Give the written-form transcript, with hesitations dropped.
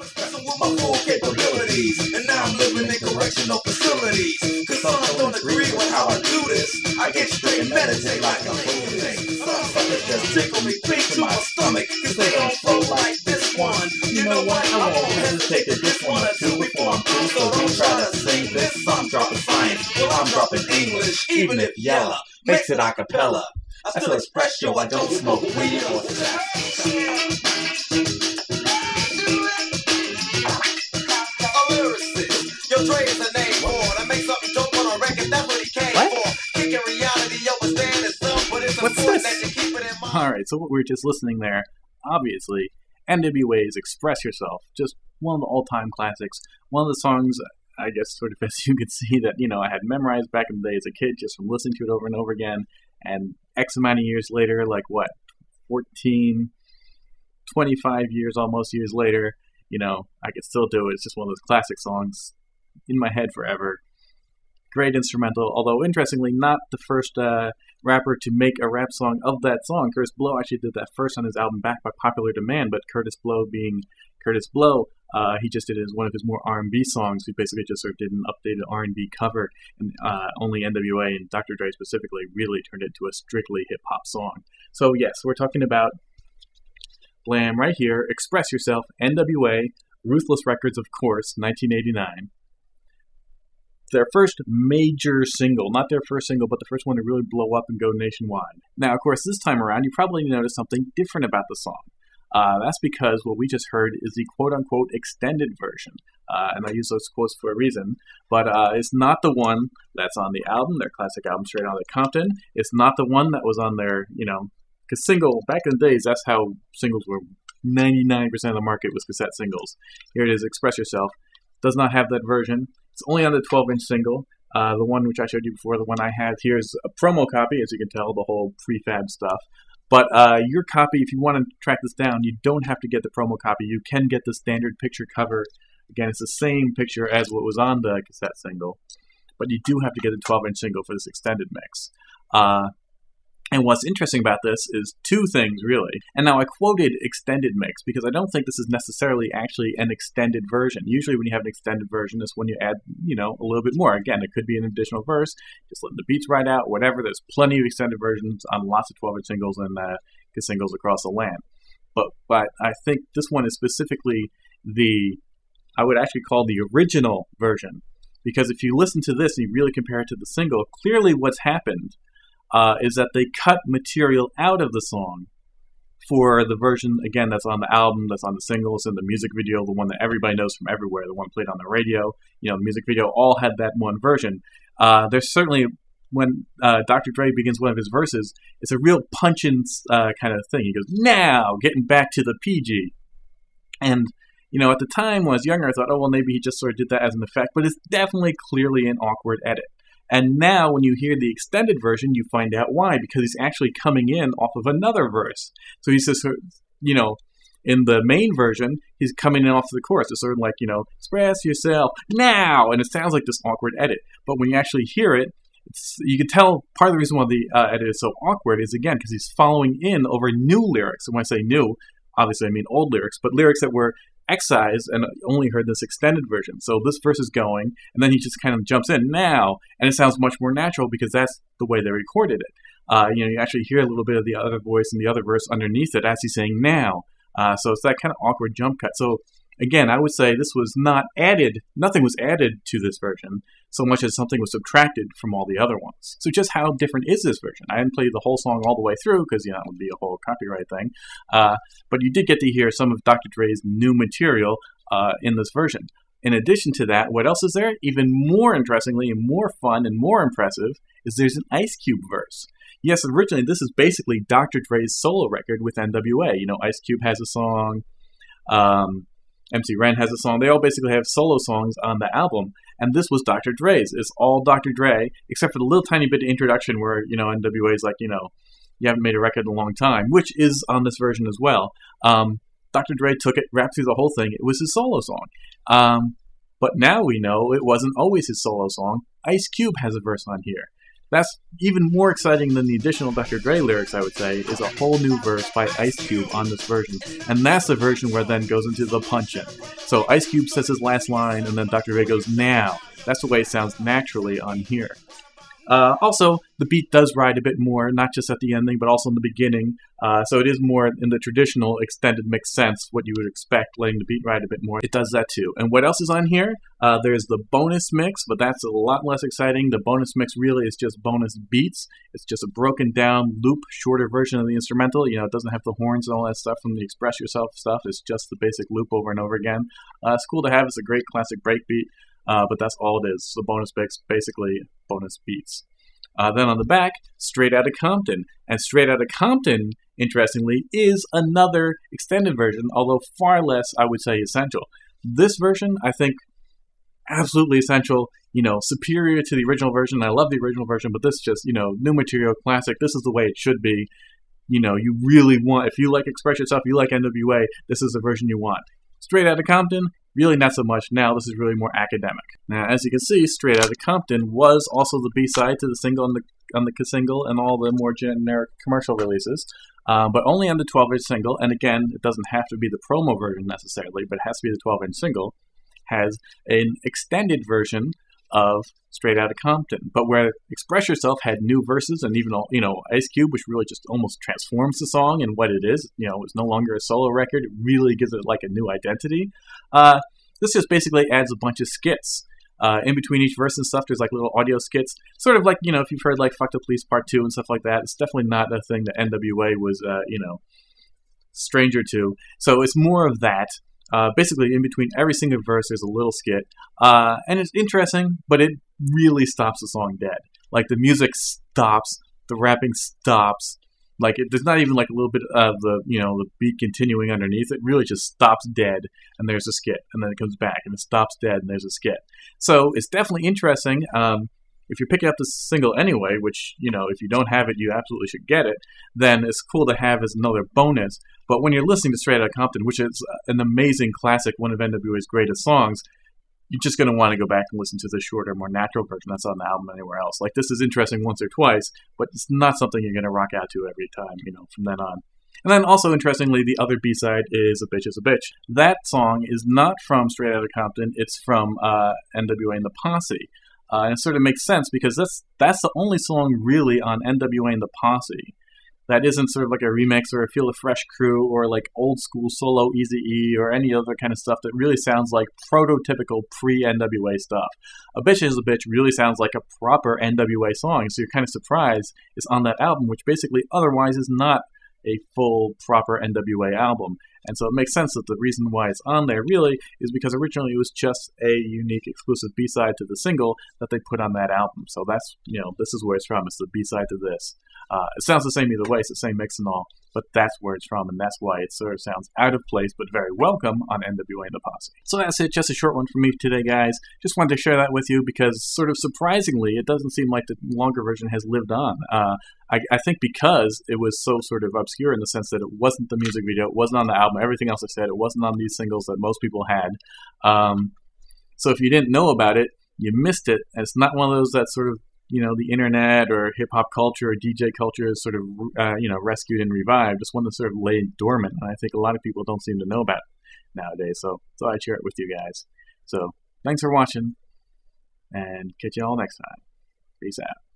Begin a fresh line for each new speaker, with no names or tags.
Expressing with my full capabilities, and now I'm living in correctional facilities. Cause some don't agree with how I do this. I get straight and meditate like I'm moving. Some suckers just tickle me pink to my stomach, cause they don't flow like this one. You know what? I won't hesitate to diss one or two before I'm through. So don't try to sing this. I'm dropping science, well I'm dropping English, even if yella makes it a cappella. I still express, yo, I don't smoke weed or sex. Yo, Dre is a name for that makes something dope on a record. That's what he came for. Kicking reality, yo, what's there is some, but it's important that you keep it in mind.
Alright, so what we were just listening there, obviously, N.W.A.'s Express Yourself, just one of the all-time classics. One of the songs, I guess, sort of as you could see, that, you know, I had memorized back in the day as a kid just from listening to it over and over again. And X amount of years later, like what, 14, 25 years, almost years later, you know, I could still do it. It's just one of those classic songs in my head forever. Great instrumental, although interestingly, not the first rapper to make a rap song of that song. Curtis Blow actually did that first on his album Back by Popular Demand, but Curtis Blow being Curtis Blow, he just did it as one of his more R&B songs. He basically just sort of did an updated R&B cover, and only N.W.A. and Dr. Dre specifically really turned it into a strictly hip-hop song. So yes, we're talking about Blam right here, Express Yourself, N.W.A., Ruthless Records, of course, 1989. Their first major single, not their first single, but the first one to really blow up and go nationwide. Now, of course, this time around, you probably noticed something different about the song. That's because what we just heard is the quote-unquote extended version. And I use those quotes for a reason. But it's not the one that's on the album, their classic album, Straight Outta Compton. It's not the one that was on their, you know, because single, back in the days, that's how singles were. 99% of the market was cassette singles. Here it is, Express Yourself. Does not have that version. It's only on the 12-inch single. The one which I showed you before, the one I have here is a promo copy, as you can tell, the whole prefab stuff. But your copy, if you want to track this down, you don't have to get the promo copy. You can get the standard picture cover. Again, it's the same picture as what was on the cassette single. But you do have to get the 12-inch single for this extended mix. And what's interesting about this is two things, really. And now I quoted extended mix because I don't think this is necessarily actually an extended version. Usually when you have an extended version, it's when you add, you know, a little bit more. Again, it could be an additional verse, just letting the beats ride out, whatever. There's plenty of extended versions on lots of 12-inch singles and singles across the land. But I think this one is specifically I would actually call the original version. Because if you listen to this and you really compare it to the single, clearly what's happened is that they cut material out of the song for the version, again, that's on the album, that's on the singles, and the music video, the one that everybody knows from everywhere, the one played on the radio, you know, the music video, all had that one version. There's certainly, when Dr. Dre begins one of his verses, it's a real punch-in kind of thing. He goes, now, getting back to the PG. And, you know, at the time when I was younger, I thought, oh, well, maybe he just sort of did that as an effect, but it's definitely clearly an awkward edit. And now, when you hear the extended version, you find out why, because he's actually coming in off of another verse. So he says, you know, in the main version, he's coming in off the chorus. It's sort of like, you know, express yourself now, and it sounds like this awkward edit. But when you actually hear it, you can tell part of the reason why the edit is so awkward is, again, because he's following in over new lyrics. And when I say new, obviously I mean old lyrics, but lyrics that were excised and only heard this extended version. So this verse is going, and then he just kind of jumps in now, and it sounds much more natural because that's the way they recorded it. You know, you actually hear a little bit of the other voice and the other verse underneath it as he's saying now. So it's that kind of awkward jump cut. So again, I would say this was not added, nothing was added to this version so much as something was subtracted from all the other ones. So just how different is this version? I didn't play the whole song all the way through because, you know, it would be a whole copyright thing. But you did get to hear some of Dr. Dre's new material in this version. In addition to that, what else is there? Even more interestingly and more fun and more impressive is there's an Icecube verse. Yes, originally this is basically Dr. Dre's solo record with N.W.A. You know, Icecube has a song, MC Ren has a song. They all basically have solo songs on the album. And this was Dr. Dre's. It's all Dr. Dre, except for the little tiny bit of introduction where, you know, N.W.A. is like, you know, you haven't made a record in a long time, which is on this version as well. Dr. Dre took it, rapped through the whole thing. It was his solo song. But now we know it wasn't always his solo song. Icecube has a verse on here. That's even more exciting than the additional Dr. Dre lyrics, I would say, is a whole new verse by Icecube on this version. And that's the version where it then goes into the punch-in. So Icecube says his last line, and then Dr. Dre goes, now. That's the way it sounds naturally on here. Also, the beat does ride a bit more, not just at the ending, but also in the beginning. So it is more in the traditional extended mix sense, what you would expect, letting the beat ride a bit more. It does that too. And what else is on here? There's the bonus mix, but that's a lot less exciting. The bonus mix really is just bonus beats. It's just a broken down loop, shorter version of the instrumental. You know, it doesn't have the horns and all that stuff from the Express Yourself stuff. It's just the basic loop over and over again. It's cool to have. It's a great classic breakbeat. But that's all it is. The bonus mix, basically bonus beats. Then on the back, Straight Outta Compton. And Straight Outta Compton, interestingly, is another extended version, although far less, I would say, essential. This version, I think, absolutely essential, you know, superior to the original version. I love the original version, but this just, you know, new material, classic. This is the way it should be. You know, you really want, if you like Express Yourself, you like N.W.A., this is the version you want. Straight Outta Compton, really not so much. Now this is really more academic. Now, as you can see, Straight Outta Compton was also the B-side to the single on the single and all the more generic commercial releases, but only on the 12-inch single. And again, it doesn't have to be the promo version necessarily, but it has to be the 12-inch single. Has an extended version of Straight Outta Compton, but where Express Yourself had new verses and even, you know, Icecube, which really just almost transforms the song and what it is. You know, it's no longer a solo record. It really gives it like a new identity. This just basically adds a bunch of skits. In between each verse and stuff, there's like little audio skits. Sort of like, you know, if you've heard like Fuck the Police Part 2 and stuff like that, it's definitely not a thing that N.W.A. was, you know, stranger to. So it's more of that. Basically, in between every single verse, there's a little skit. And it's interesting, but it really stops the song dead. Like, the music stops, the rapping stops. Like, there's not even like a little bit of the, you know, the beat continuing underneath. It really just stops dead, and there's a skit. And then it comes back, and it stops dead, and there's a skit. So it's definitely interesting. If you're picking up the single anyway, which, you know, if you don't have it, you absolutely should get it, then it's cool to have as another bonus. But when you're listening to Straight Outta Compton, which is an amazing classic, one of N.W.A.'s greatest songs, you're just going to want to go back and listen to the shorter, more natural version that's on the album anywhere else. Like, this is interesting once or twice, but it's not something you're going to rock out to every time, you know, from then on. And then also, interestingly, the other B-side is A Bitch is a Bitch. That song is not from Straight Outta Compton, it's from N.W.A. and the Posse. And it sort of makes sense because that's the only song really on N.W.A. and the Posse that isn't sort of like a remix or a Feel the Fresh Crew or like old school solo Eazy-E or any other kind of stuff that really sounds like prototypical pre-N.W.A. stuff. A Bitch is a Bitch really sounds like a proper N.W.A. song, so you're kind of surprised it's on that album, which basically otherwise is not a full, proper N.W.A. album. And so it makes sense that the reason why it's on there really is because originally it was just a unique exclusive B-side to the single that they put on that album. So that's, you know, this is where it's from. It's the B-side to this. It sounds the same either way. It's the same mix and all, but that's where it's from, and that's why it sort of sounds out of place but very welcome on N.W.A. and the Posse. So that's it. Just a short one for me today, guys. Just wanted to share that with you because sort of surprisingly, it doesn't seem like the longer version has lived on. I think because it was so sort of obscure in the sense that it wasn't the music video, it wasn't on the album, everything else I said, it wasn't on these singles that most people had. So if you didn't know about it, you missed it, and it's not one of those that sort of, you know, the internet or hip-hop culture or DJ culture is sort of, you know, rescued and revived. It's one that sort of lay dormant, and I think a lot of people don't seem to know about it nowadays, so thought I'd share it with you guys. So, thanks for watching, and catch you all next time. Peace out.